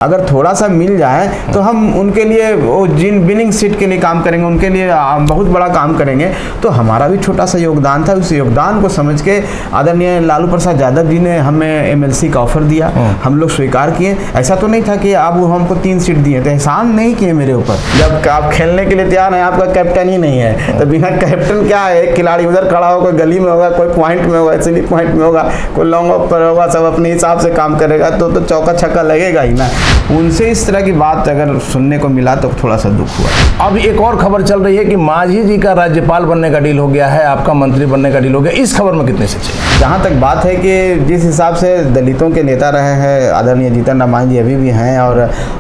अगर थोड़ा सा मिल जाए तो हम उनके लिए वो जिन विनिंग सीट के लिए काम करेंगे, उनके लिए बहुत बड़ा काम करेंगे। तो हमारा भी छोटा सा योगदान था, उस योगदान को समझ के आदरणीय लालू प्रसाद यादव जी ने हमें एमएलसी का ऑफर दिया, हम लोग स्वीकार किए। ऐसा तो नहीं था कि आप वो हमको 3 सीट दिए थे, एहसान नहीं किए मेरे ऊपर। जब आप खेलने के लिए तैयार हैं, आपका कैप्टन ही नहीं है, तो बिना कैप्टन क्या है, एक खिलाड़ी उधर खड़ा हो, कोई गली में होगा, कोई पॉइंट में होगा, स्लिप पॉइंट में होगा, कोई लॉन्ग ऑफ पर होगा, सब अपने हिसाब से काम करेगा, तो चौका छक्का लगेगा ही ना। उनसे इस तरह की बात अगर सुनने को मिला तो थोड़ा सा दुख हुआ। अब एक और खबर चल रही है कि मांझी जी का राज्यपाल बनने का डील हो गया है, आपका मंत्री बनने का डील हो गया, इस खबर में कितने सच्चे? जहाँ तक बात है कि जिस हिसाब से दलितों के नेता रहे हैं आदरणीय जीतन राम मांझी अभी भी हैं,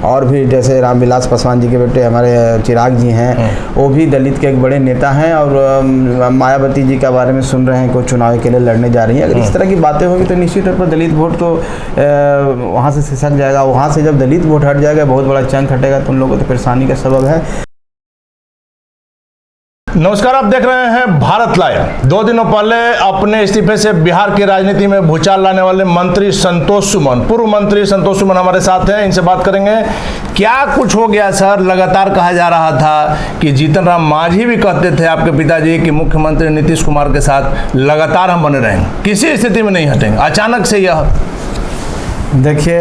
और भी जैसे रामविलास पासवान जी के बेटे हमारे चिराग जी हैं, वो भी दलित के एक बड़े नेता हैं, और मायावती जी के बारे में सुन रहे हैं, कोई चुनाव के लिए लड़ने जा रही हैं। अगर इस तरह की बातें होंगी तो निश्चित तौर पर दलित वोट तो वहाँ से सिसक जाएगा। वहाँ से जब दलित वोट हट जाएगा, बहुत बड़ा चंक हटेगा, तो उन लोगों को तो परेशानी का सबब है। नमस्कार, आप देख रहे हैं भारत लाइव। 2 दिनों पहले अपने इस्तीफे से बिहार की राजनीति में भूचाल लाने वाले मंत्री संतोष सुमन, पूर्व मंत्री संतोष सुमन हमारे साथ हैं, इनसे बात करेंगे। क्या कुछ हो गया सर? लगातार कहा जा रहा था कि जीतन राम मांझी भी कहते थे आपके पिताजी कि मुख्यमंत्री नीतीश कुमार के साथ लगातार हम बने रहेंगे, किसी स्थिति में नहीं हटेंगे, अचानक से यह। देखिए,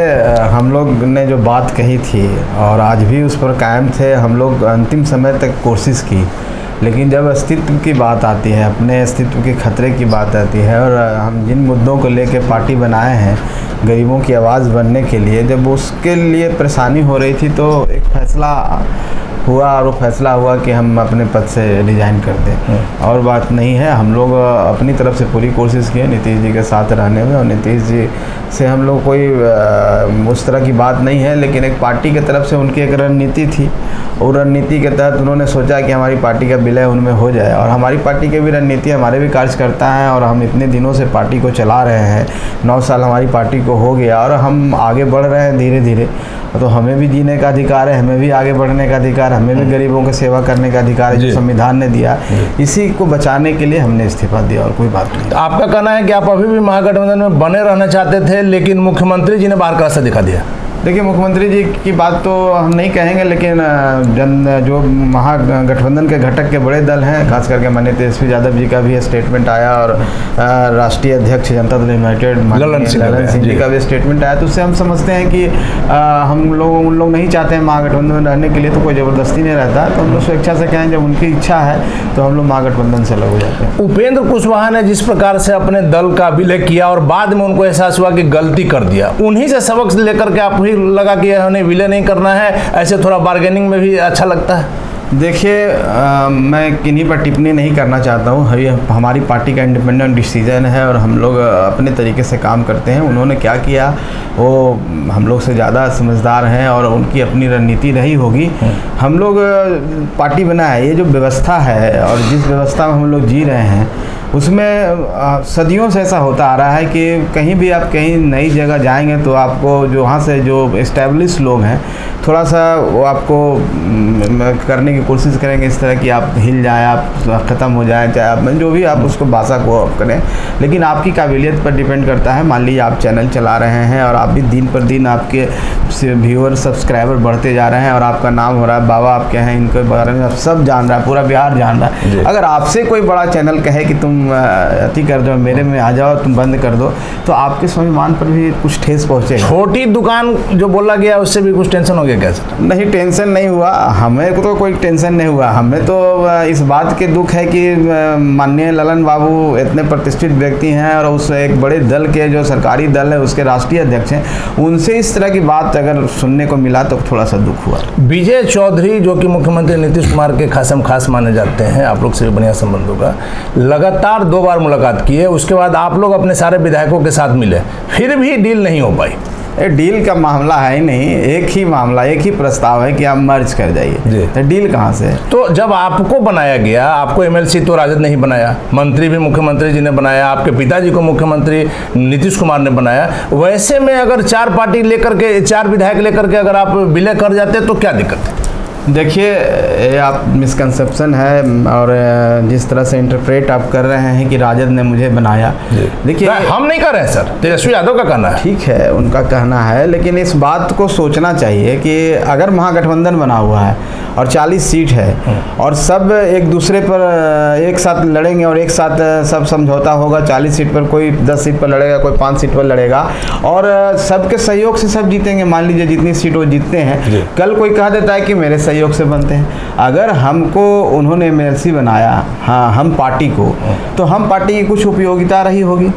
हम लोग ने जो बात कही थी और आज भी उस पर कायम थे। हम लोग अंतिम समय तक कोशिश की, लेकिन जब अस्तित्व की बात आती है, अपने अस्तित्व के खतरे की बात आती है, और हम जिन मुद्दों को लेकर पार्टी बनाए हैं गरीबों की आवाज़ बनने के लिए, जब उसके लिए परेशानी हो रही थी तो एक फैसला हुआ, और वो फैसला हुआ कि हम अपने पद से रिजाइन कर दें। और बात नहीं है, हम लोग अपनी तरफ से पूरी कोशिश किए नीतीश जी के साथ रहने में, और नीतीश जी से हम लोग कोई उस तरह की बात नहीं है, लेकिन एक पार्टी की तरफ से उनकी एक रणनीति थी, और रणनीति के तहत उन्होंने सोचा कि हमारी पार्टी का विलय उनमें हो जाए। और हमारी पार्टी की भी रणनीति, हमारे भी कार्यकर्ता हैं, और हम इतने दिनों से पार्टी को चला रहे हैं, 9 साल हमारी पार्टी को हो गया, और हम आगे बढ़ रहे हैं धीरे धीरे। तो हमें भी जीने का अधिकार है, हमें भी आगे बढ़ने का अधिकार, हमें भी गरीबों की सेवा करने का अधिकार है जो संविधान ने दिया। इसी को बचाने के लिए हमने इस्तीफा दिया, और कोई बात नहीं। तो आपका कहना है कि आप अभी भी महागठबंधन में बने रहना चाहते थे, लेकिन मुख्यमंत्री जी ने बाहर का रास्ता दिखा दिया। देखिए, मुख्यमंत्री जी की बात तो हम नहीं कहेंगे, लेकिन जो महागठबंधन के घटक के बड़े दल हैं, खास करके माननीय तेजस्वी यादव जी का भी स्टेटमेंट आया, और राष्ट्रीय अध्यक्ष जनता दल यूनाइटेड ललन सिंह जी का भी स्टेटमेंट आया, तो उससे हम समझते हैं कि उन लोग नहीं चाहते हैं महागठबंधन में रहने के लिए, तो कोई ज़बरदस्ती नहीं रहता। तो हम लोग स्वेच्छा से कहें, जब उनकी इच्छा है तो हम लोग महागठबंधन से अलग हो जाते हैं। उपेंद्र कुशवाहा ने जिस प्रकार से अपने दल का विलय किया, और बाद में उनको एहसास हुआ कि गलती कर दिया, उन्हीं से सबक लेकर के आप लगा कि उन्हें विलय नहीं करना है, ऐसे थोड़ा बार्गेनिंग में भी अच्छा लगता है। देखिए, मैं किन्हीं पर टिप्पणी नहीं करना चाहता हूँ। हमारी पार्टी का इंडिपेंडेंट डिसीजन है, और हम लोग अपने तरीके से काम करते हैं। उन्होंने क्या किया, वो हम लोग से ज़्यादा समझदार हैं, और उनकी अपनी रणनीति रही होगी। हम लोग पार्टी बनाए, ये जो व्यवस्था है और जिस व्यवस्था में हम लोग जी रहे हैं, उसमें सदियों से ऐसा होता आ रहा है कि कहीं भी आप कहीं नई जगह जाएंगे तो आपको जो वहाँ से जो एस्टेब्लिश लोग हैं, थोड़ा सा वो आपको करने की कोशिश करेंगे इस तरह कि आप हिल जाएं, आप ख़त्म हो जाएं, चाहे आप जो भी आप उसको भाषा को आप करें। लेकिन आपकी काबिलियत पर डिपेंड करता है। मान लीजिए आप चैनल चला रहे हैं, और आप भी दिन पर दिन आपके व्यूअर सब्सक्राइबर बढ़ते जा रहे हैं, और आपका नाम हो रहा है, बाबा आपके हैं, इनके बारे में सब जान रहा है, पूरा बिहार जान रहा है। अगर आपसे कोई बड़ा चैनल कहे कि तुम अति कर दो, मेरे में आ जाओ, तुम बंद कर दो, तो आपके स्वाभिमान पर भी कुछ ठेस पहुँचेगा। छोटी दुकान जो बोला गया, उससे भी कुछ टेंशन हो गया क्या सर? नहीं, टेंशन नहीं हुआ, हमें तो कोई टेंशन नहीं हुआ। हमें तो इस बात के दुख है कि माननीय ललन बाबू इतने प्रतिष्ठित व्यक्ति हैं, और उस एक बड़े दल के जो सरकारी दल है उसके राष्ट्रीय अध्यक्ष हैं, उनसे इस तरह की बात अगर सुनने को मिला तो थोड़ा सा दुख हुआ। विजय चौधरी जो कि मुख्यमंत्री नीतीश कुमार के खासम खास माने जाते हैं, आप लोग से भी बढ़िया संबंध होगा, लगातार 2 बार मुलाकात की है, उसके बाद आप लोग अपने सारे विधायकों के साथ मिले, फिर भी डील नहीं हो पाई। डील का मामला है ही नहीं, एक ही मामला, एक ही प्रस्ताव है कि आप मर्ज कर जाइए, तो डील कहाँ से? तो जब आपको बनाया गया, आपको एमएलसी तो राजद नहीं बनाया, मंत्री भी मुख्यमंत्री जी ने बनाया, आपके पिताजी को मुख्यमंत्री नीतीश कुमार ने बनाया, वैसे में अगर 4 पार्टी लेकर के, 4 विधायक लेकर के अगर आप विलय कर जाते तो क्या दिक्कत है? देखिए, ये आप मिसकंसेप्शन है और जिस तरह से इंटरप्रेट आप कर रहे हैं कि राजद ने मुझे बनाया। देखिए, हम नहीं कर रहे हैं सर, तेजस्वी यादव का कहना है। ठीक है, उनका कहना है, लेकिन इस बात को सोचना चाहिए कि अगर महागठबंधन बना हुआ है और 40 सीट है और सब एक दूसरे पर एक साथ लड़ेंगे और एक साथ सब समझौता होगा, 40 सीट पर कोई 10 सीट पर लड़ेगा, कोई 5 सीट पर लड़ेगा और सबके सहयोग से सब जीतेंगे। मान लीजिए जितनी सीट वो जीतते हैं, कल कोई कह देता है कि मेरे सहयोग से बनते हैं। अगर हमको उन्होंने एमएलसी बनाया, हाँ, हम पार्टी को, तो हम पार्टी की कुछ उपयोगिता रही होगी,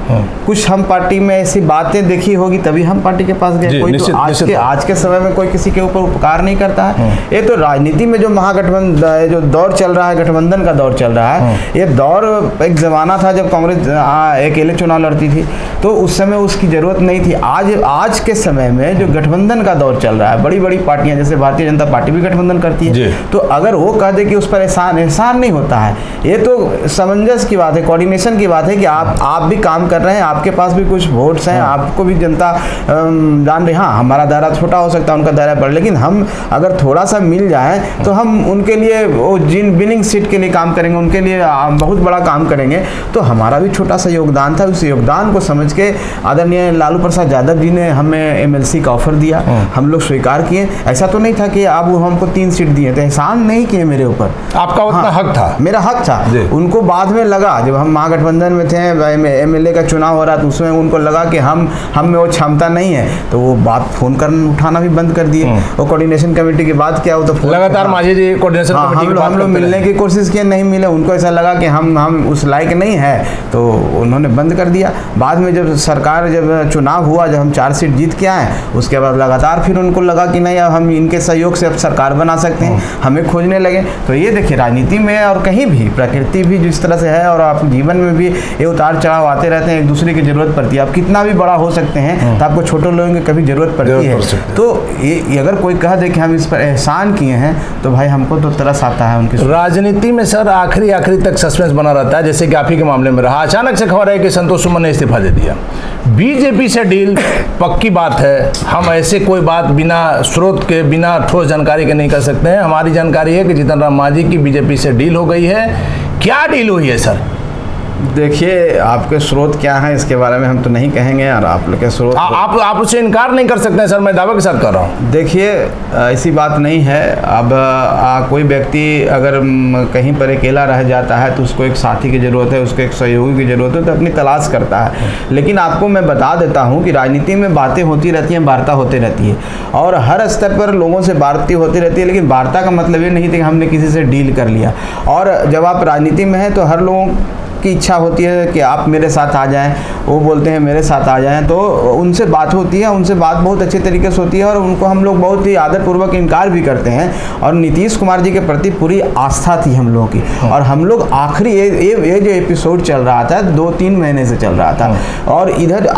कुछ हम पार्टी में ऐसी बातें देखी होगी, तभी हम पार्टी के पास गए। कोई तो आज के समय में कोई किसी के ऊपर उपकार नहीं करता है। ये तो राजनीति में जो महागठबंधन जो दौर चल रहा है, गठबंधन का दौर चल रहा है, ये दौर एक जमाना था जब कांग्रेस अकेले चुनाव लड़ती थी, तो उस समय उसकी जरूरत नहीं थी। आज के समय में जो गठबंधन का दौर चल रहा है, बड़ी बड़ी पार्टियां जैसे भारतीय जनता पार्टी भी गठबंधन करती है, तो अगर वो कह दे कि उस पर एहसान नहीं होता है, ये तो सामंजस्य की बात है, कोऑर्डिनेशन की बात है कि आप भी काम कर रहे हैं, आपके पास भी कुछ वोट्स हैं, आपको भी जनता जान रही। हाँ, हमारा दायरा छोटा हो सकता है, उनका दायरा बड़ा, लेकिन हम अगर थोड़ा सा मिल जाए तो हम उनके लिए वो जिन विनिंग सीट के लिए काम करेंगे, उनके लिए बहुत बड़ा काम करेंगे। तो हमारा भी छोटा सा योगदान था, उस योगदान को समझ के आदरणीय लालू प्रसाद यादव जी ने हमें एमएलसी का ऑफर दिया, हम लोग स्वीकार किए। ऐसा तो नहीं था कि आप वो हमको 3 सीट दिए, तो एहसान नहीं किए मेरे ऊपर, आपका उतना हक था, मेरा हक था। उनको बाद में लगा, जब हम महागठबंधन में थे, एमएलए का चुनाव हो रहा था, उसमें उनको लगा कि हम में वो क्षमता नहीं है, तो वो बात फोन करना उठाना भी बंद कर दिए। वो कोऑर्डिनेशन कमेटी की बात क्या हो, तो लगातार मांझी जी कोऑर्डिनेशन कमेटी की बात हम लोग मिलने की कोशिश किए, नहीं मिले, उनको ऐसा लगा कि हम उस लायक नहीं है, तो उन्होंने बंद कर दिया। बाद में जब सरकार जब चुनाव हुआ, जब हम 4 सीट जीत के आए, उसके बाद लगातार फिर उनको लगा कि नहीं, अब हम इनके सहयोग से अब सरकार बना सकते हैं, हमें खोजने लगे। तो ये देखिए, राजनीति में और कहीं भी, प्रकृति भी जिस तरह से है और आप जीवन में भी ये उतार चढ़ाव आते रहते हैं, एक दूसरे की जरूरत पड़ती है। आप कितना भी बड़ा हो सकते हैं, तो आपको छोटे लोगों की कभी जरूरत पड़ती है। तो ये अगर कोई कह दे कि हम इस पर एहसान किए हैं, तो भाई हमको तो तरस आता है उनकी। राजनीति में सर आखिरी तक सस्पेंस बना रहता है, जैसे कि आप ही के मामले में रहा। अचानक से खबर है कि संतोष सुमन ने इस्तीफा दे दिया। बीजेपी से डील पक्की बात है, हम ऐसे कोई बात बिना स्रोत के, बिना ठोस जानकारी के नहीं कर सकते हैं। हमारी जानकारी है कि जीतन राम मांझी की बीजेपी से डील हो गई है। क्या डील हुई है सर? देखिए, आपके स्रोत क्या हैं इसके बारे में हम तो नहीं कहेंगे, और आप लोग के स्रोत आप उससे इनकार नहीं कर सकते हैं सर, मैं दावे के साथ कर रहा हूँ। देखिए, ऐसी बात नहीं है। अब कोई व्यक्ति अगर कहीं पर अकेला रह जाता है तो उसको एक साथी की ज़रूरत है, उसको एक सहयोगी की ज़रूरत है, तो अपनी तलाश करता है। लेकिन आपको मैं बता देता हूँ कि राजनीति में बातें होती रहती हैं, वार्ता होती रहती है, और हर स्तर पर लोगों से बातचीत होती रहती है, लेकिन वार्ता का मतलब ये नहीं था कि हमने किसी से डील कर लिया। और जब आप राजनीति में हैं तो हर लोगों की इच्छा होती है कि आप मेरे साथ आ जाएं, वो बोलते हैं मेरे साथ आ जाएं, तो उनसे बात होती है, उनसे बात बहुत अच्छे तरीके से होती है, और उनको हम लोग बहुत ही आदरपूर्वक इनकार भी करते हैं। और नीतीश कुमार जी के प्रति पूरी आस्था थी हम लोगों की, और हम लोग आखिरी ये जो एपिसोड चल रहा था 2-3 महीने से चल रहा था, और इधर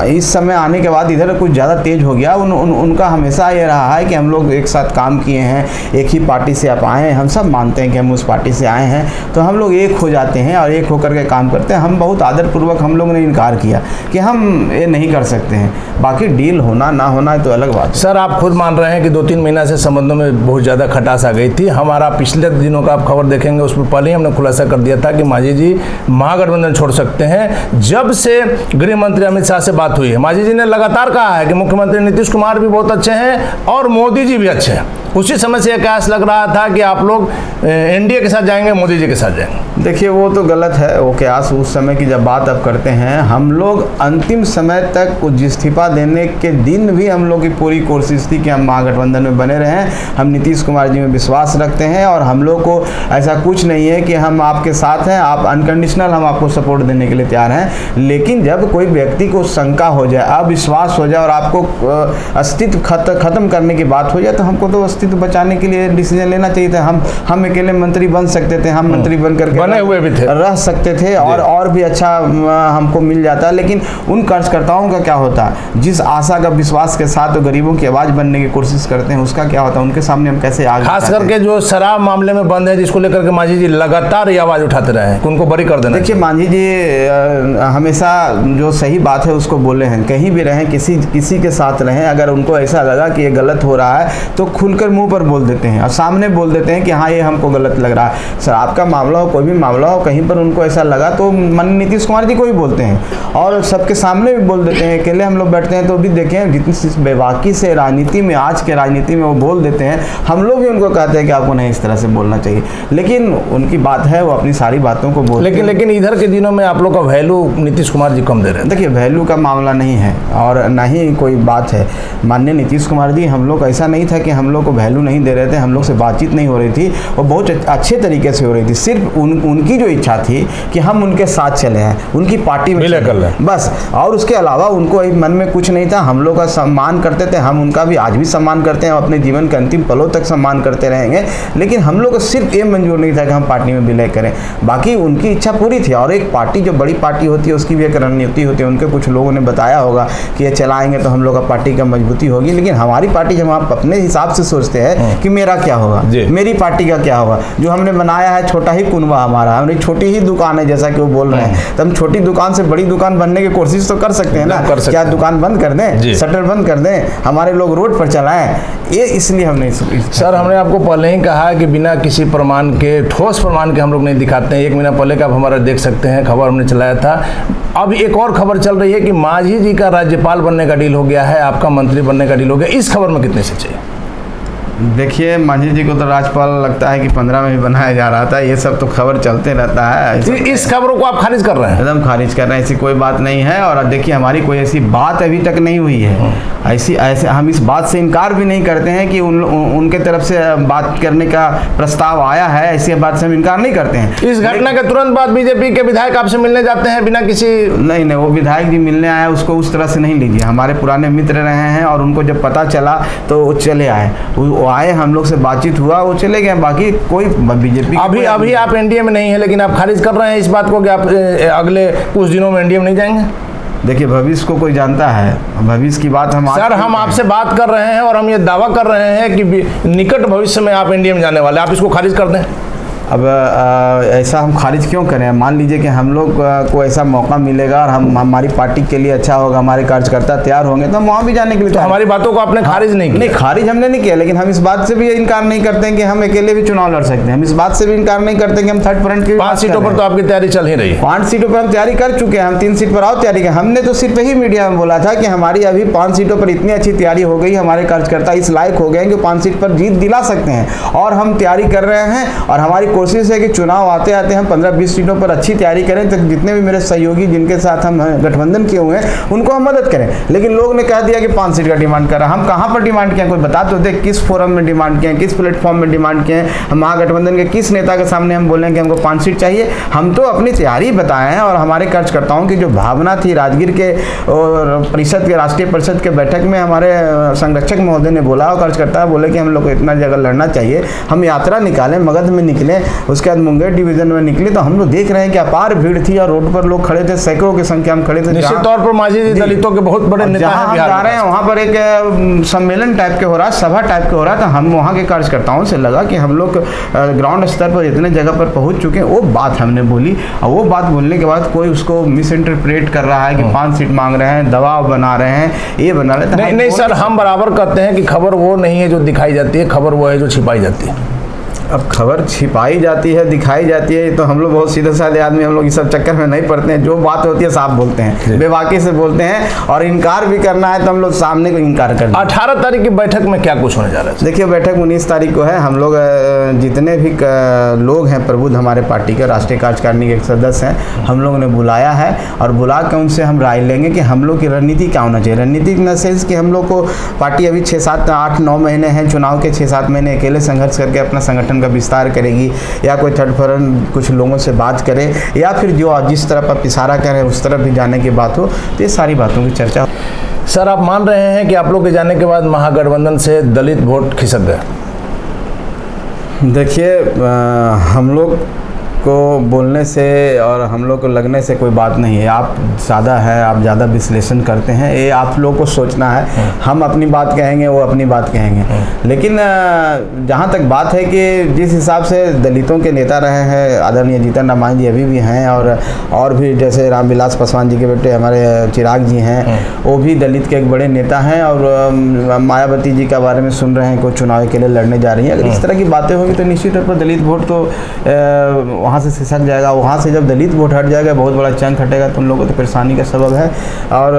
इस समय आने के बाद इधर कुछ ज़्यादा तेज हो गया। उनका हमेशा ये रहा है कि हम लोग एक साथ काम किए हैं, एक ही पार्टी से आप आए हैं, हम सब मानते हैं कि हम उस पार्टी से आए हैं, तो हम लोग एक हो जाते हैं और एक होकर के काम करते हैं। हम बहुत आदरपूर्वक हम लोगों ने इनकार किया कि हम ये नहीं कर सकते हैं। बाकी डील होना ना होना तो अलग बात है। सर, आप खुद मान रहे हैं कि 2-3 महीना से संबंधों में बहुत ज़्यादा खटास आ गई थी। हमारा पिछले दिनों का आप खबर देखेंगे, उसमें पहले ही हमने खुलासा कर दिया था कि मांझी जी महागठबंधन छोड़ सकते हैं। जब से गृह मंत्री अमित शाह से बात हुई है, मांझी जी ने लगातार कहा है कि मुख्यमंत्री नीतीश कुमार भी बहुत अच्छे हैं और मोदी जी भी अच्छे हैं। उसी समय से कयास लग रहा था कि आप लोग एनडीए के साथ जाएंगे, मोदी जी के साथ जाएंगे। देखिए, वो तो गलत है। वो कयास उस समय की जब बात अब करते हैं, हम लोग अंतिम समय तक इस्तीफा देने के दिन भी हम लोग की पूरी कोशिश थी कि हम महागठबंधन में बने रहें। हम नीतीश कुमार जी में विश्वास रखते हैं, और हम लोग को ऐसा कुछ नहीं है कि हम आपके साथ हैं, आप अनकंडीशनल हम आपको सपोर्ट देने के लिए तैयार हैं। लेकिन जब कोई व्यक्ति को शंका हो जाए, अविश्वास हो जाए और आपको अस्तित्व खत्म करने की बात हो जाए, तो हमको तो अस्तित्व बचाने के लिए डिसीजन लेना चाहिए था। हम अकेले मंत्री बन सकते थे, हम मंत्री बन करके बने हुए भी थे, रह सकते थे, और भी अच्छा हमको मिल जाता। लेकिन उन कार्यकर्ताओं का क्या होता, जिस आशा का विश्वास के साथ तो गरीबों की आवाज बनने की कोशिश करते हैं, उसका क्या होता, उनके सामने हम कैसे आगे। खास करके जो शराब मामले में बंद है, जिसको लेकर के मांझी जी लगातार ये आवाज उठाते रहे हैं, उनको बरी कर देना। देखिए, मांझी जी हमेशा जो सही बात है उसको बोले हैं। कहीं भी रहें, किसी के साथ रहें, अगर उनको ऐसा लगा कि ये गलत हो रहा है तो खुलकर इधर मुंह पर बोल देते हैं और सामने बोल देते हैं कि हाँ ये हमको गलत लग रहा है। सर आपका मामला हो, कोई भी मामला हो, कहीं पर उनको ऐसा लगा तो माननीय नीतीश कुमार जी को भी बोलते हैं और सबके सामने भी बोल देते हैं। अकेले हम लोग बैठते हैं तो भी देखें जितनी बेबाकी से राजनीति में, आज के राजनीति में वो बोल देते हैं, हम लोग भी उनको कहते हैं कि आपको नहीं इस तरह से बोलना चाहिए, लेकिन उनकी बात है, वो अपनी सारी बातों को बोलते हैं। लेकिन इधर के दिनों में आप लोग का वैल्यू नीतीश कुमार जी कम दे रहे हैं। देखिए वैल्यू का मामला नहीं है और ना ही कोई बात है। माननीय नीतीश कुमार जी, हम लोग ऐसा नहीं था कि हम लोग को वैल्यू नहीं दे रहे थे, हम लोग से बातचीत नहीं हो रही थी, वो बहुत अच्छे तरीके से हो रही थी। सिर्फ उनकी जो इच्छा थी कि हम उनके साथ चले हैं, उनकी पार्टी में मिले कर लें बस, और उसके अलावा उनको मन में कुछ नहीं था। हम लोग का सम्मान करते थे, हम उनका भी आज भी सम्मान करते हैं, अपने जीवन के अंतिम पलों तक सम्मान करते रहेंगे, लेकिन हम लोग को सिर्फ ये मंजूर नहीं था कि हम पार्टी में विलय करें। बाकी उनकी इच्छा पूरी थी। और एक पार्टी जो बड़ी पार्टी होती है उसकी भी एक रणनीति होती है। उनके कुछ लोगों ने बताया होगा कि ये चलाएंगे तो हम लोग का पार्टी का मजबूती होगी, लेकिन हमारी पार्टी जब आप अपने हिसाब से सोचते हैं कि मेरा क्या होगा, मेरी पार्टी का क्या होगा, जो हमने बनाया है छोटा ही कुनवा हमारा, हमारी छोटी ही दुकान है जैसा कि वो बोल रहे हैं, तो हम छोटी दुकान से बड़ी दुकान बनने की कोशिश तो कर सकते हैं ना। क्या दुकान बंद कर दें, शटर बंद कर दें, हमारे लोग रोड पर चलाएं? ये इसलिए हमने सर, हमने आपको पहले ही कहा कि बिना किसी प्रमाण के, ठोस प्रमाण के हम लोग नहीं दिखाते हैं। 1 महीना पहले का आप हमारा देख सकते हैं, खबर हमने चलाया था। अब एक और खबर चल रही है कि मांझी जी का राज्यपाल बनने का डील हो गया है, आपका मंत्री बनने का डील हो गया। इस खबर में कितने सच्चाई है? देखिए मांझी जी को तो राज्यपाल लगता है कि 15 में भी बनाया जा रहा था। ये सब तो खबर चलते रहता है। इस खबरों को आप खारिज कर रहे हैं? एकदम खारिज कर रहे हैं, ऐसी कोई बात नहीं है। और देखिए हमारी कोई ऐसी बात अभी तक नहीं हुई है। ऐसे हम इस बात से इनकार भी नहीं करते हैं कि उनके तरफ से बात करने का प्रस्ताव आया है, ऐसी बात से हम इनकार नहीं करते हैं। इस घटना के तुरंत बाद बीजेपी के विधायक आपसे मिलने जाते हैं बिना किसी? नहीं, वो विधायक जी मिलने आया, उसको उस तरह से नहीं लीजिए। हमारे पुराने मित्र रहे हैं और उनको जब पता चला तो वो चले आए, आए, हम लोग से बातचीत हुआ, वो चले गए। बाकी कोई बीजेपी अभी आप एनडीए में नहीं है, लेकिन आप खारिज कर रहे हैं इस बात को कि आप अगले कुछ दिनों में एनडीए में नहीं जाएंगे। देखिए भविष्य को कोई जानता है, भविष्य की बात हम सर, हम आपसे बात कर रहे हैं और हम ये दावा कर रहे हैं कि निकट भविष्य में आप एनडीए में जाने वाले, आप इसको खारिज कर दें। अब ऐसा हम खारिज क्यों करें? मान लीजिए कि हम लोग को ऐसा मौका मिलेगा और हमारी पार्टी के लिए अच्छा होगा, हमारे कार्यकर्ता तैयार होंगे तो हम वहाँ भी जाने के लिए। तो हमारी बातों को आपने खारिज नहीं किया? नहीं, खारिज हमने नहीं किया, लेकिन हम इस बात से भी इनकार नहीं करते हैं कि हम अकेले भी चुनाव लड़ सकते हैं। हम इस बात से भी इनकार नहीं करते कि हम थर्ड फ्रंट की 5 सीटों पर तो आपकी तैयारी चल ही रही है। 5 सीटों पर हम तैयारी कर चुके हैं। हम 3 सीट पर और तैयारी कर। हमने तो सिर्फ यही मीडिया में बोला था कि हमारी अभी 5 सीटों पर इतनी अच्छी तैयारी हो गई, हमारे कार्यकर्ता इस लायक हो गए कि 5 सीट पर जीत दिला सकते हैं, और हम तैयारी कर रहे हैं। और हमारी कोशिश है कि चुनाव आते आते हम 15-20 सीटों पर अच्छी तैयारी करें, तो जितने भी मेरे सहयोगी जिनके साथ हम गठबंधन किए हुए हैं उनको हम मदद करें। लेकिन लोग ने कह दिया कि 5 सीट का डिमांड कर रहा। हम कहाँ पर डिमांड किए? कोई बता तो दे, किस फोरम में डिमांड किए, किस प्लेटफॉर्म में डिमांड किए? हम महागठबंधन के किस नेता के सामने हम बोलें कि हमको 5 सीट चाहिए? हम तो अपनी तैयारी बताए हैं। और हमारे कार्यकर्ताओं की जो भावना थी, राजगीर के और परिषद के, राष्ट्रीय परिषद के बैठक में हमारे संरक्षक महोदय ने बोला, और कार्यकर्ता बोले कि हम लोग को इतना जगह लड़ना चाहिए। हम यात्रा निकालें, मगध में निकले, उसके बाद मुंगेर डिवीजन में निकले, तो हम लोग देख रहे हैं कि अपार भीड़ थी और रोड पर लोग खड़े थे, सैकड़ों की संख्या में खड़े थे। निश्चित तौर पर मांझी जी दलितों के बहुत बड़े नेता हैं। हम जा रहे हैं वहाँ पर एक सम्मेलन टाइप के हो रहा है, सभा टाइप के हो रहा है, तो हम वहाँ के कार्यकर्ताओं से लगा कि हम लोग ग्राउंड स्तर पर इतने जगह पर पहुँच चुके हैं। वो बात हमने बोली, और वो बात बोलने के बाद कोई उसको मिस इंटरप्रेट कर रहा है कि 5 सीट मांग रहे हैं, दबाव बना रहे हैं, ये बना रहे हैं। नहीं सर, हम बराबर कहते हैं कि खबर वो नहीं है जो दिखाई जाती है, खबर वो है जो छिपाई जाती है। अब खबर छिपाई जाती है, दिखाई जाती है, तो हम लोग बहुत सीधे साधे आदमी, हम लोग इस सब चक्कर में नहीं पड़ते हैं। जो बात होती है साफ बोलते हैं, बेबाकी से बोलते हैं, और इनकार भी करना है तो हम लोग सामने को इनकार करते हैं। 18 तारीख की बैठक में क्या कुछ होने जा रहा है? देखिए बैठक 19 तारीख को है। हम लोग जितने भी लोग हैं प्रबुद्ध हमारे पार्टी के, राष्ट्रीय कार्यकारिणी के सदस्य हैं, हम लोगों ने बुलाया है, और बुला के उनसे हम राय लेंगे कि हम लोग की रणनीति क्या होना चाहिए। रणनीति इन द सेंस कि हम लोग को पार्टी अभी 6, 7, 8, 9 महीने हैं, चुनाव के 6, 7 महीने अकेले संघर्ष करके अपना संगठन का विस्तार करेगी, या कोई थर्ड फ्रंट कुछ लोगों से बात करे, या फिर जो जिस तरफ आप इशारा करें उस तरफ भी जाने की बात हो, तो ये सारी बातों की चर्चा। सर, आप मान रहे हैं कि आप लोग के जाने के बाद महागठबंधन से दलित वोट खिसक गए? देखिए हम लोग को बोलने से और हम लोग को लगने से कोई बात नहीं है। आप ज़्यादा है, आप ज़्यादा विश्लेषण करते हैं, ये आप लोग को सोचना है। हम अपनी बात कहेंगे, वो अपनी बात कहेंगे। लेकिन जहाँ तक बात है कि जिस हिसाब से दलितों के नेता रहे हैं आदरणीय जीतन राम मांझी अभी भी हैं, और भी जैसे रामविलास पासवान जी के बेटे हमारे चिराग जी हैं, वो भी दलित के एक बड़े नेता हैं। और मायावती जी के बारे में सुन रहे हैं, कोई चुनाव के लिए लड़ने जा रही हैं। अगर इस तरह की बातें होंगी तो निश्चित तौर पर दलित वोट तो वहाँ से सिसक जाएगा। वहाँ से जब दलित वोट हट जाएगा, बहुत बड़ा चंक हटेगा, तो उन लोगों को तो परेशानी का सबब है। और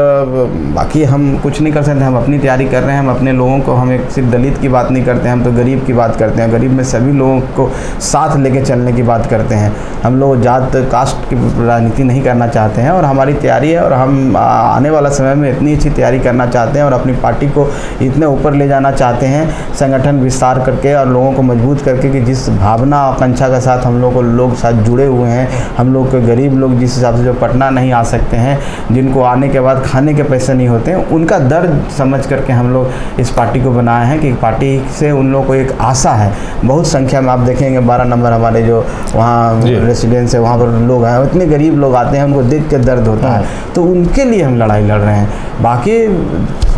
बाकी हम कुछ नहीं कर सकते, हम अपनी तैयारी कर रहे हैं। हम अपने लोगों को, हम एक सिर्फ दलित की बात नहीं करते हैं, हम तो गरीब की बात करते हैं। गरीब में सभी लोगों को साथ लेके चलने की बात करते हैं। हम लोग जात कास्ट की राजनीति नहीं करना चाहते हैं, और हमारी तैयारी है। और हम आने वाला समय में इतनी अच्छी तैयारी करना चाहते हैं और अपनी पार्टी को इतने ऊपर ले जाना चाहते हैं, संगठन विस्तार करके और लोगों को मजबूत करके, कि जिस भावना आकांक्षा के साथ हम लोग साथ जुड़े हुए हैं। हम लोग के गरीब लोग जिस हिसाब से जो पटना नहीं आ सकते हैं, जिनको आने के बाद खाने के पैसे नहीं होते हैं, उनका दर्द समझ करके हम लोग इस पार्टी को बनाए हैं। कि पार्टी से उन लोगों को एक आशा है। बहुत संख्या में आप देखेंगे 12 नंबर हमारे जो वहाँ रेसिडेंस है, वहाँ पर लोग हैं, इतने गरीब लोग आते हैं, उनको देख के दर्द होता है। तो उनके लिए हम लड़ाई लड़ रहे हैं। बाकी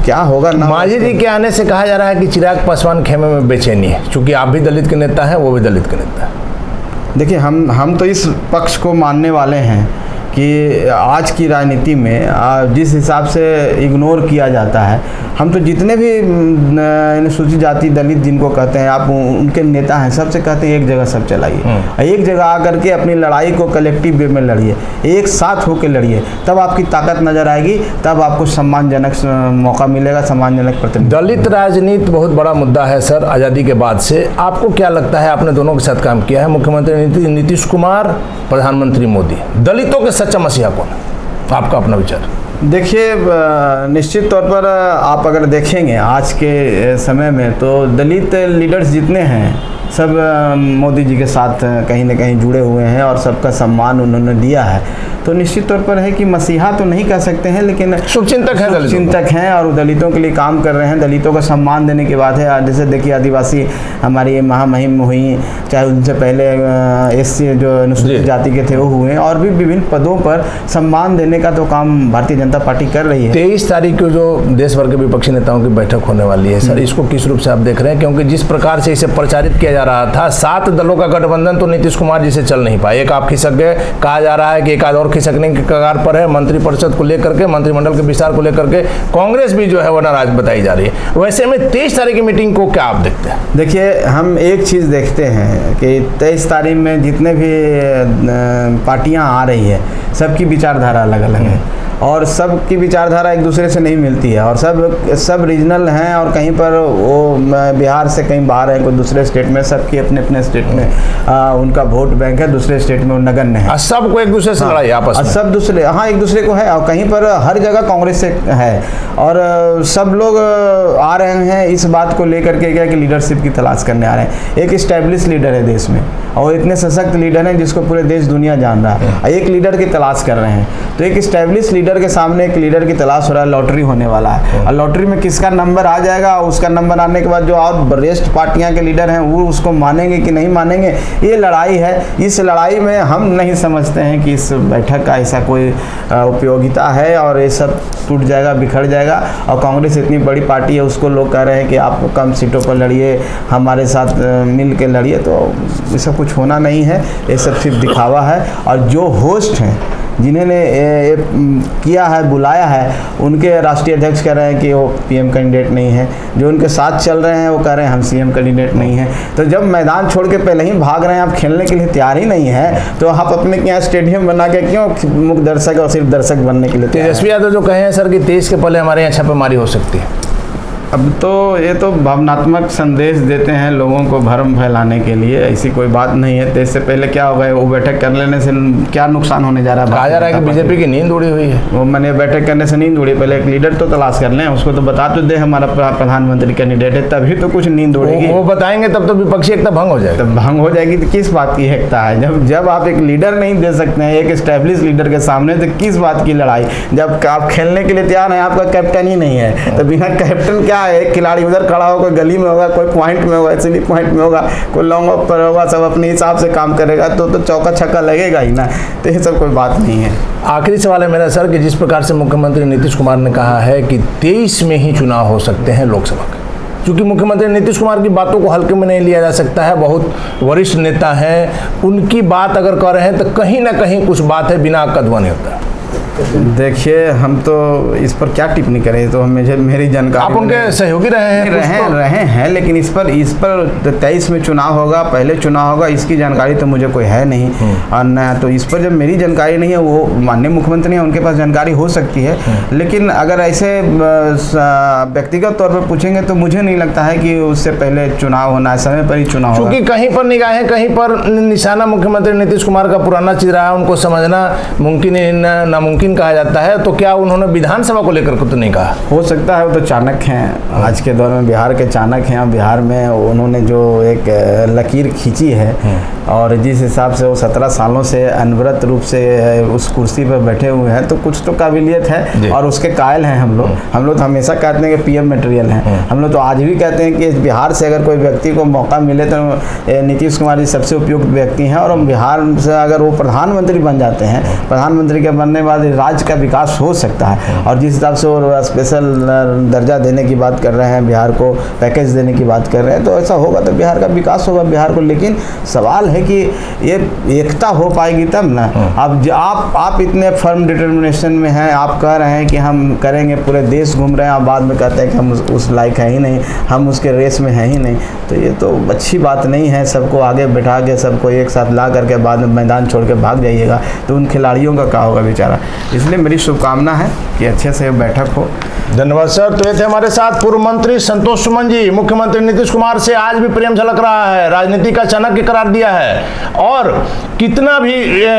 क्या होगा ना। मांझी जी के आने से कहा जा रहा है कि चिराग पासवान खेमे में बेचैनी है, क्योंकि आप भी दलित के नेता हैं, वो भी दलित के नेता है। देखिए, हम तो इस पक्ष को मानने वाले हैं कि आज की राजनीति में जिस हिसाब से इग्नोर किया जाता है, हम तो जितने भी अनुसूचित जाति दलित जिनको कहते हैं, आप उनके नेता हैं, सबसे कहते हैं एक जगह सब चलाइए, एक जगह आकर के अपनी लड़ाई को कलेक्टिव वे में लड़िए, एक साथ होकर लड़िए, तब आपकी ताकत नज़र आएगी, तब आपको सम्मानजनक मौका मिलेगा, सम्मानजनक प्रतिनिधि। दलित राजनीति बहुत बड़ा मुद्दा है सर, आज़ादी के बाद से। आपको क्या लगता है, आपने दोनों के साथ काम किया है, मुख्यमंत्री नीतीश कुमार, प्रधानमंत्री मोदी, दलितों के सच्चा मसीहा कौन है? आपका अपना विचार। देखिए, निश्चित तौर पर आप अगर देखेंगे आज के समय में, तो दलित लीडर्स जितने हैं सब मोदी जी के साथ कहीं ना कहीं जुड़े हुए हैं और सबका सम्मान उन्होंने दिया है। तो निश्चित तौर पर है कि मसीहा तो नहीं कह सकते हैं, लेकिन शुभचिंतक हैं, शुभचिंतक हैं और दलितों के लिए काम कर रहे हैं। दलितों का सम्मान देने की बात है। जैसे देखिए, आदिवासी हमारी महामहिम हुई, चाहे उनसे पहले एससी जो अनुसूचित जाति के थे वो हुए, और भी विभिन्न पदों पर सम्मान देने का तो काम भारतीय जनता पार्टी कर रही है। 23 तारीख को जो देश भर के विपक्षी नेताओं की बैठक होने वाली है सर, इसको किस रूप से आप देख रहे हैं? क्योंकि जिस प्रकार से इसे प्रचारित किया जा रहा था, 7 दलों का गठबंधन तो नीतीश कुमार जी से चल नहीं पाए। एक आप खिसक गए, कहा जा रहा है कि एक आध और खिसकने की कगार पर है। मंत्रिपरिषद को लेकर के, मंत्रिमंडल के विस्तार को लेकर के कांग्रेस भी जो है वो नाराज बताई जा रही है। वैसे में 23 तारीख की मीटिंग को क्या आप देखते हैं? देखिए, हम एक चीज़ देखते हैं कि 23 तारीख में जितने भी पार्टियां आ रही है, सबकी विचारधारा अलग अलग है और सबकी विचारधारा एक दूसरे से नहीं मिलती है, और सब रीजनल हैं, और कहीं पर वो बिहार से कहीं बाहर है, कोई दूसरे स्टेट में, सबकी अपने अपने स्टेट में उनका वोट बैंक है, दूसरे स्टेट में वो नगण्य है। सबको एक दूसरे से लड़ाई आपस में, सब दूसरे, हाँ, एक दूसरे को है। और कहीं पर हर जगह कांग्रेस से है, और सब लोग आ रहे हैं इस बात को लेकर के क्या कि लीडरशिप की तलाश करने आ रहे हैं। एक इस्टेब्लिश लीडर है देश में, और इतने सशक्त लीडर हैं जिसको पूरे देश दुनिया जान रहा है, एक लीडर की तलाश कर रहे हैं। तो एक इस्टेब्लिश लीडर के सामने एक लीडर की तलाश हो रहा है। लॉटरी होने वाला है, और लॉटरी में किसका नंबर आ जाएगा, उसका नंबर आने के बाद जो और वरिष्ठ पार्टियां के लीडर हैं वो उसको मानेंगे कि नहीं मानेंगे, ये लड़ाई है। इस लड़ाई में हम नहीं समझते हैं कि इस बैठक का ऐसा कोई उपयोगिता है, और ये सब टूट जाएगा, बिखर जाएगा। और कांग्रेस इतनी बड़ी पार्टी है, उसको लोग कह रहे हैं कि आप कम सीटों पर लड़िए, हमारे साथ मिल के लड़िए, तो ये सब कुछ होना नहीं है। ये सब सिर्फ दिखावा है। और जो होस्ट हैं जिन्होंने किया है, बुलाया है, उनके राष्ट्रीय अध्यक्ष कह रहे हैं कि वो पीएम कैंडिडेट नहीं है। जो उनके साथ चल रहे हैं वो कह रहे हैं हम सीएम कैंडिडेट नहीं हैं। तो जब मैदान छोड़ के पहले ही भाग रहे हैं, आप खेलने के लिए तैयार ही नहीं है, तो आप अपने यहाँ स्टेडियम बना के क्यों मुख्य दर्शक और सिर्फ दर्शक बनने के लिए? तेजस्वी यादव जो कहे हैं सर कि 23 के पहले हमारे यहाँ छापेमारी हो सकती है। अब तो ये तो भावनात्मक संदेश देते हैं लोगों को भ्रम फैलाने के लिए, ऐसी कोई बात नहीं है। इससे पहले क्या होगा, वो बैठक कर लेने से क्या नुकसान होने जा रहा है? कहा जा रहा है कि बीजेपी की नींद उड़ी हुई है। वो मैंने बैठक करने से नींद उड़ी, पहले एक लीडर तो तलाश कर लें, उसको तो बता तो दे हमारा प्रधानमंत्री कैंडिडेट है, तभी तो कुछ नींद उड़ेगी। वो बताएंगे तब तो विपक्षी एकता भंग हो जाएगी। तब भंग हो जाएगी तो किस बात की एकता है? जब आप एक लीडर नहीं दे सकते हैं एक एस्टेब्लिश लीडर के सामने, तो किस बात की लड़ाई? जब आप खेलने के लिए तैयार हैं, आपका कैप्टन ही नहीं है, तो बिना कैप्टन क्या क्या है, एक खिलाड़ी उधर खड़ा होगा, कोई गली में होगा, कोई पॉइंट में होगा, स्लिप पॉइंट में होगा, कोई लॉन्ग ऑफ पर होगा, सब अपने हिसाब से काम करेगा तो चौका छक्का लगेगा ही ना। तो ये सब कोई बात नहीं है। आखिरी सवाल है मेरा सर कि जिस प्रकार से मुख्यमंत्री नीतीश कुमार ने कहा है कि 23 में ही चुनाव हो सकते हैं लोकसभा के, क्योंकि मुख्यमंत्री नीतीश कुमार की बातों को हल्के में नहीं लिया जा सकता है, बहुत वरिष्ठ नेता हैं, उनकी बात अगर कर रहे हैं तो कहीं ना कहीं कुछ बात है, बिना कदवा नहीं होता। देखिए हम तो इस पर क्या टिप्पणी करें, तो मेरी जानकारी, आप उनके सहयोगी रहे हैं, लेकिन इस पर 23 में चुनाव होगा, पहले चुनाव होगा, इसकी जानकारी तो मुझे कोई है नहीं। और न तो इस पर जब मेरी जानकारी नहीं है, वो माननीय मुख्यमंत्री हैं, उनके पास जानकारी हो सकती है। लेकिन अगर ऐसे व्यक्तिगत तौर पर पूछेंगे तो मुझे नहीं लगता है कि उससे पहले चुनाव होना है, समय पर ही चुनाव होगा। क्योंकि कहीं पर निगाहें, कहीं पर निशाना मुख्यमंत्री नीतीश कुमार का पुराना चीज रहा है, उनको समझना मुमकिन नामुमकिन कहा जाता है। तो क्या उन्होंने विधानसभा को लेकर कुछ नहीं कहा? हो सकता है, वो तो चाणक्य हैं, आज के दौर में बिहार के चाणक्य हैं। बिहार में उन्होंने जो एक लकीर खींची है और जिस हिसाब से वो 17 सालों से अनवरत रूप से उस कुर्सी पर बैठे हुए हैं, तो कुछ तो काबिलियत है और उसके कायल हैं हम लोग तो हमेशा कहते हैं कि पीएम मटेरियल हैं। हम लोग तो आज भी कहते हैं कि बिहार से अगर कोई व्यक्ति को मौका मिले तो नीतीश कुमार जी सबसे उपयुक्त व्यक्ति हैं। और बिहार से अगर वो प्रधानमंत्री बन जाते हैं, प्रधानमंत्री के बनने के बाद राज्य का विकास हो सकता है। और जिस हिसाब से वो स्पेशल दर्जा देने की बात कर रहे हैं, बिहार को पैकेज देने की बात कर रहे हैं, तो ऐसा होगा तो बिहार का विकास होगा बिहार को। लेकिन सवाल है कि ये एकता हो पाएगी तब ना। अब आप इतने फर्म डिटर्मिनेशन में हैं, आप कह रहे हैं कि हम करेंगे, पूरे देश घूम रहे हैं, आप बाद में कहते हैं कि हम उस लायक है ही नहीं, हम उसके रेस में हैं ही नहीं, तो ये तो अच्छी बात नहीं है। सबको आगे बैठा के सबको एक साथ ला करके बाद में मैदान छोड़ के भाग जाइएगा तो उन खिलाड़ियों का क्या होगा बेचारा। इसलिए मेरी शुभकामना है कि अच्छे से बैठक हो। धन्यवाद सर। तो ये थे हमारे साथ पूर्व मंत्री संतोष सुमन जी। मुख्यमंत्री नीतीश कुमार से आज भी प्रेम झलक रहा है, राजनीति का चाणक्य करार दिया है, और कितना भी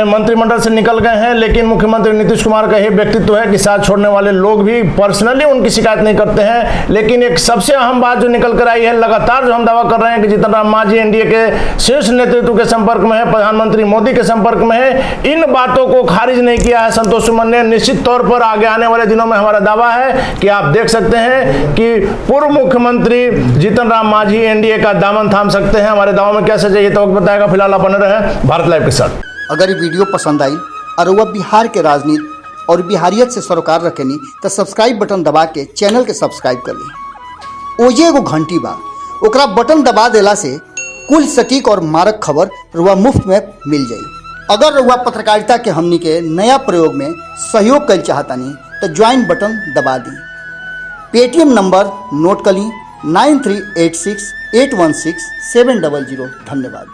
मंत्रिमंडल से निकल गए हैं, लेकिन मुख्यमंत्री नीतीश कुमार का यह व्यक्तित्व है कि साथ छोड़ने वाले लोग भी पर्सनली उनकी शिकायत नहीं करते हैं। लेकिन एक सबसे अहम बात जो निकल कर आई है, लगातार जो हम दावा कर रहे हैं कि जीतन राम मांझी एनडीए के शीर्ष नेतृत्व के संपर्क में है, प्रधानमंत्री मोदी के संपर्क में है, इन बातों को खारिज नहीं किया है संतोष सुमन ने। निश्चित तौर पर आगे आने वाले दिनों में हमारा दावा है कि आप देख सकते हैं कि पूर्व मुख्यमंत्री जीतन राम मांझी एनडीए का दामन थाम सकते हैं। हमारे दावों में क्या सच है ये तो वक्त बताएगा। फिलहाल आप बने रहे भारत लाइव के साथ। अगर ये वीडियो पसंद आई और वह बिहार के राजनीति और बिहारियत से सरोकार रखेनी तो सब्सक्राइब बटन दबा के चैनल के सब्सक्राइब कर ली। ओजे एगो घंटी बा, ओकरा बटन दबा देला से कुल सटीक और मारक खबर रुआ मुफ्त में मिल जाई। अगर रुआ पत्रकारिता के हमनी के नया प्रयोग में सहयोग कर चाहतानी तो ज्वाइन बटन दबा दी। पेटीएम नंबर नोट कर ली 9386816700। धन्यवाद।